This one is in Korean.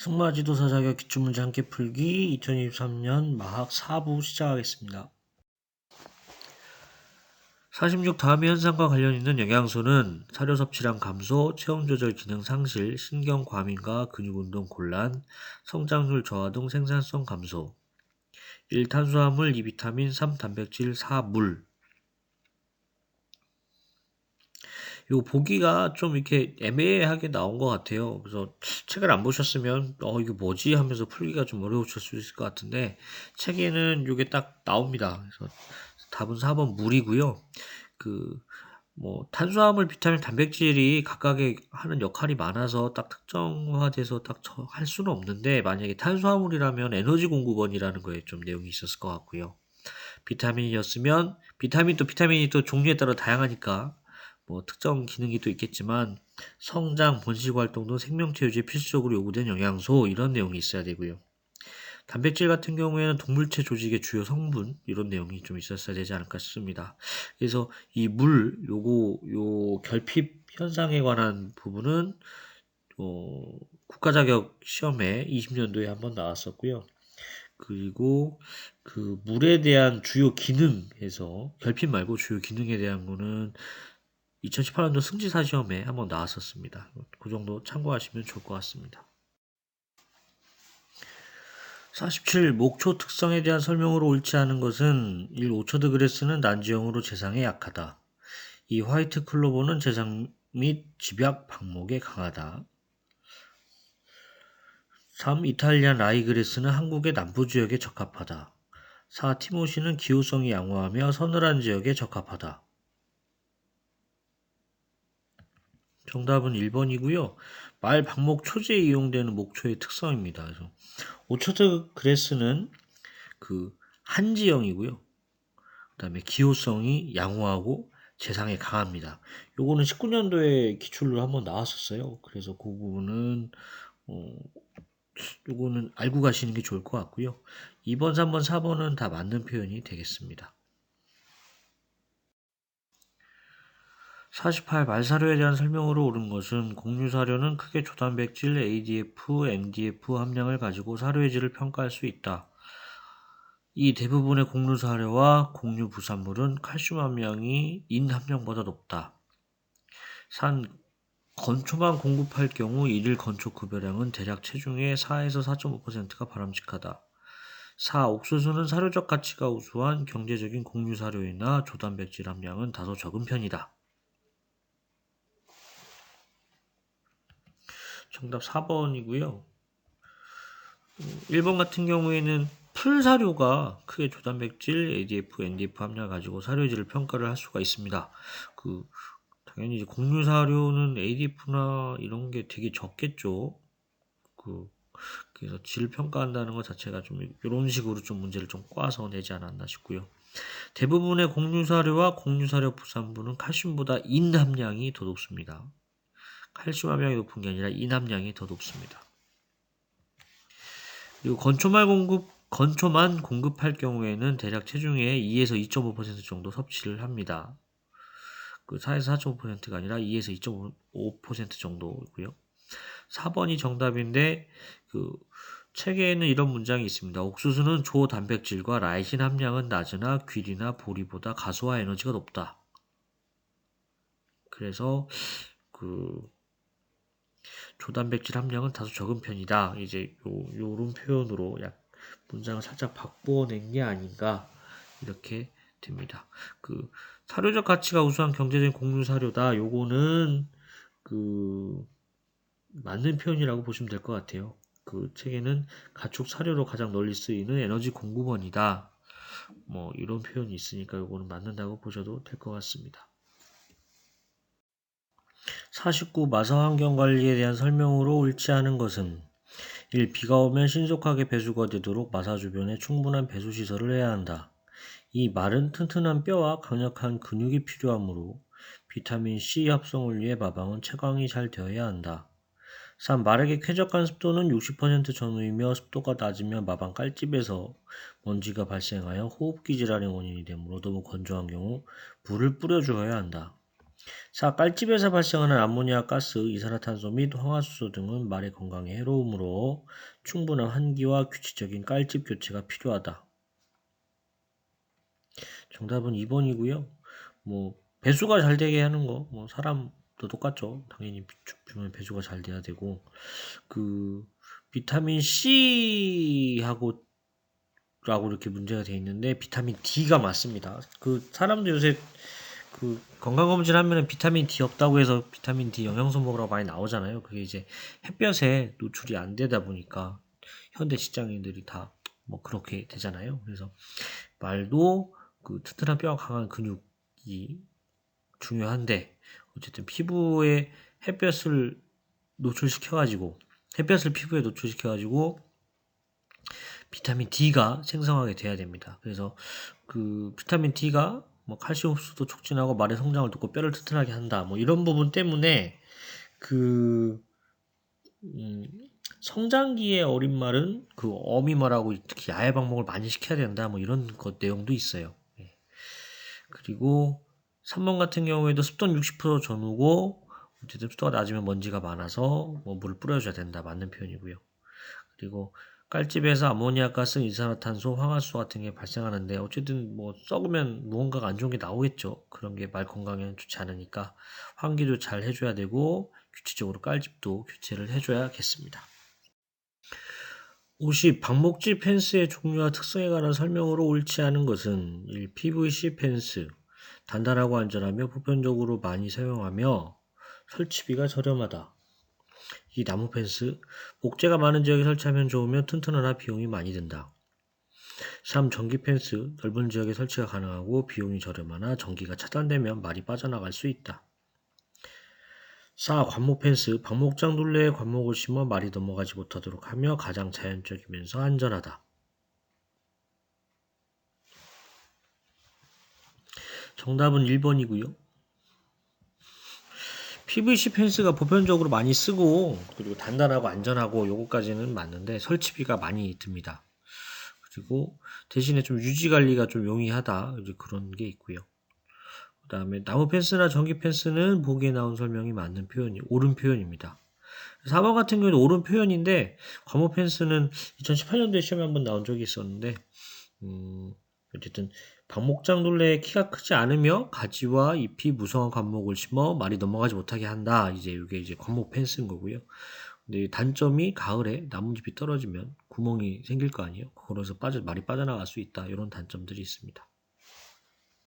승마지도사 자격 기출문제 함께 풀기 2023년 마학 4부 시작하겠습니다. 46 다음의 현상과 관련 있는 영양소는 사료 섭취량 감소, 체온 조절 기능 상실, 신경 과민과 근육 운동 곤란, 성장률 저하 등 생산성 감소. 1. 탄수화물, 2. 비타민, 3. 단백질, 4. 물. 요 보기가 좀 이렇게 애매하게 나온 것 같아요. 그래서 책을 안 보셨으면 이거 뭐지 하면서 풀기가 좀 어려우실 수 있을 것 같은데 책에는 요게 딱 나옵니다. 그래서 답은 4번 물이고요. 탄수화물, 비타민, 단백질이 각각의 하는 역할이 많아서 딱 특정화돼서 딱 할 수는 없는데 만약에 탄수화물이라면 에너지 공급원이라는 거에 좀 내용이 있었을 것 같고요. 비타민이었으면 비타민이 또 종류에 따라 다양하니까 특정 기능이 또 있겠지만 성장, 번식 활동 등 생명체 유지에 필수적으로 요구된 영양소 이런 내용이 있어야 되고요. 단백질 같은 경우에는 동물체 조직의 주요 성분 이런 내용이 좀 있었어야 되지 않을까 싶습니다. 그래서 이 요 결핍 현상에 관한 부분은 국가 자격 시험에 20년도에 한번 나왔었고요. 그리고 그 물에 대한 주요 기능에서 결핍 말고 주요 기능에 대한 거는 2018년도 승지사 시험에 한번 나왔었습니다. 그 정도 참고하시면 좋을 것 같습니다. 47. 목초 특성에 대한 설명으로 옳지 않은 것은 1. 오처드 그레스는 난지형으로 재상에 약하다. 2. 화이트 클로버는 재상 및 집약 방목에 강하다. 3. 이탈리안 라이그레스는 한국의 남부 지역에 적합하다. 4. 티모시는 기후성이 양호하며 서늘한 지역에 적합하다. 정답은 1번이고요. 말 방목 초제에 이용되는 목초의 특성입니다. 그래서 오처드 그레스는 한지형이고요. 그 다음에 기호성이 양호하고 재상에 강합니다. 요거는 19년도에 기출로 한번 나왔었어요. 그래서 그 부분은 요거는 알고 가시는 게 좋을 것 같고요. 2번, 3번, 4번은 다 맞는 표현이 되겠습니다. 48. 말사료에 대한 설명으로 옳은 것은 곡류사료는 크게 조단백질, ADF, MDF 함량을 가지고 사료의 질을 평가할 수 있다. 이 대부분의 곡류사료와 곡류 부산물은 칼슘 함량이 인 함량보다 높다. 산 건초만 공급할 경우 일일 건초 급여량은 대략 체중의 4에서 4.5%가 바람직하다. 4. 옥수수는 사료적 가치가 우수한 경제적인 곡류사료이나 조단백질 함량은 다소 적은 편이다. 정답 4번이고요. 1번 같은 경우에는 풀사료가 크게 조단백질, ADF, NDF 함량을 가지고 사료질을 평가를 할 수가 있습니다. 당연히 이제 곡류사료는 ADF나 이런 게 되게 적겠죠. 그래서 질을 평가한다는 것 자체가 좀 이런 식으로 좀 문제를 좀 꽈서 내지 않았나 싶고요. 대부분의 곡류사료와 곡류사료 부산물은 칼슘보다 인 함량이 더 높습니다. 칼슘 함량이 높은 게 아니라 인 함량이 더 높습니다. 그리고 건초만 공급할 경우에는 대략 체중의 2에서 2.5% 정도 섭취를 합니다. 4에서 4.5%가 아니라 2에서 2.5% 정도고요. 4번이 정답인데 책에는 이런 문장이 있습니다. 옥수수는 조 단백질과 라이신 함량은 낮으나 귀리나 보리보다 가소화 에너지가 높다. 그래서 조단백질 함량은 다소 적은 편이다. 이제 요런 표현으로 문장을 살짝 바꿔낸 게 아닌가 이렇게 됩니다. 사료적 가치가 우수한 경제적인 곡류 사료다. 요거는 맞는 표현이라고 보시면 될 것 같아요. 책에는 가축 사료로 가장 널리 쓰이는 에너지 공급원이다. 이런 표현이 있으니까 요거는 맞는다고 보셔도 될 것 같습니다. 49. 마사 환경 관리에 대한 설명으로 옳지 않은 것은 1. 비가 오면 신속하게 배수가 되도록 마사 주변에 충분한 배수 시설을 해야 한다. 2. 마른 튼튼한 뼈와 강력한 근육이 필요하므로 비타민 C 합성을 위해 마방은 채광이 잘 되어야 한다. 3. 말에게 쾌적한 습도는 60% 전후이며 습도가 낮으면 마방 깔집에서 먼지가 발생하여 호흡기 질환의 원인이 되므로 너무 건조한 경우 물을 뿌려주어야 한다. 4. 깔집에서 발생하는 암모니아 가스, 이산화탄소 및 황화수소 등은 말의 건강에 해로우므로 충분한 환기와 규칙적인 깔집 교체가 필요하다. 정답은 2번이고요. 뭐 배수가 잘 되게 하는 거, 뭐 사람도 똑같죠. 당연히 주변 배수가 잘 돼야 되고 그 비타민 C하고 라고 이렇게 문제가 돼 있는데 비타민 D가 맞습니다. 그 사람도 요새 그 건강검진 하면은 비타민 D 없다고 해서 비타민 D 영양소 먹으라고 많이 나오잖아요. 그게 이제 햇볕에 노출이 안 되다 보니까 현대 직장인들이 다 뭐 그렇게 되잖아요. 그래서 말도 그 튼튼한 뼈가 강한 근육이 중요한데 어쨌든 피부에 햇볕을 노출시켜가지고 햇볕을 피부에 노출시켜가지고 비타민 D가 생성하게 돼야 됩니다. 그래서 그 비타민 D가 뭐 칼슘 흡수도 촉진하고 말의 성장을 돕고 뼈를 튼튼하게 한다. 뭐 이런 부분 때문에 그 음, 성장기의 어린 말은 그 어미 말하고 특히 야외 방목을 많이 시켜야 된다. 뭐 이런 것 내용도 있어요. 예. 그리고 3번 같은 경우에도 습도는 60% 전후고 어쨌든 습도가 낮으면 먼지가 많아서 뭐 물을 뿌려줘야 된다. 맞는 표현이고요. 그리고 깔집에서 아모니아 가스, 이산화탄소, 황화수 같은 게 발생하는데 어쨌든 뭐 썩으면 무언가가 안 좋은 게 나오겠죠. 그런 게 말 건강에는 좋지 않으니까 환기도 잘 해줘야 되고 규칙적으로 깔집도 교체를 해줘야겠습니다. 50. 방목질 펜스의 종류와 특성에 관한 설명으로 옳지 않은 것은 1. PVC 펜스 단단하고 안전하며 보편적으로 많이 사용하며 설치비가 저렴하다. 이 나무 펜스, 목재가 많은 지역에 설치하면 좋으며 튼튼하나 비용이 많이 든다. 3. 전기 펜스, 넓은 지역에 설치가 가능하고 비용이 저렴하나 전기가 차단되면 말이 빠져나갈 수 있다. 4. 관목 펜스, 방목장 둘레에 관목을 심어 말이 넘어가지 못하도록 하며 가장 자연적이면서 안전하다. 정답은 1번이고요. PVC 펜스가 보편적으로 많이 쓰고 그리고 단단하고 안전하고 요거까지는 맞는데 설치비가 많이 듭니다. 그리고 대신에 좀 유지 관리가 좀 용이하다 이제 그런 게 있고요. 그 다음에 나무 펜스나 전기 펜스는 보기에 나온 설명이 맞는 표현이 옳은 표현입니다. 4번 같은 경우는 옳은 표현인데 과목 펜스는 2018년도에 시험에 한번 나온 적이 있었는데 어쨌든 방목장 둘레에 키가 크지 않으며 가지와 잎이 무성한 관목을 심어 말이 넘어가지 못하게 한다. 이제 이게 이제 관목 펜스인 거고요. 근데 단점이 가을에 나뭇잎이 떨어지면 구멍이 생길 거 아니에요. 그래서 말이 빠져나갈 수 있다. 이런 단점들이 있습니다.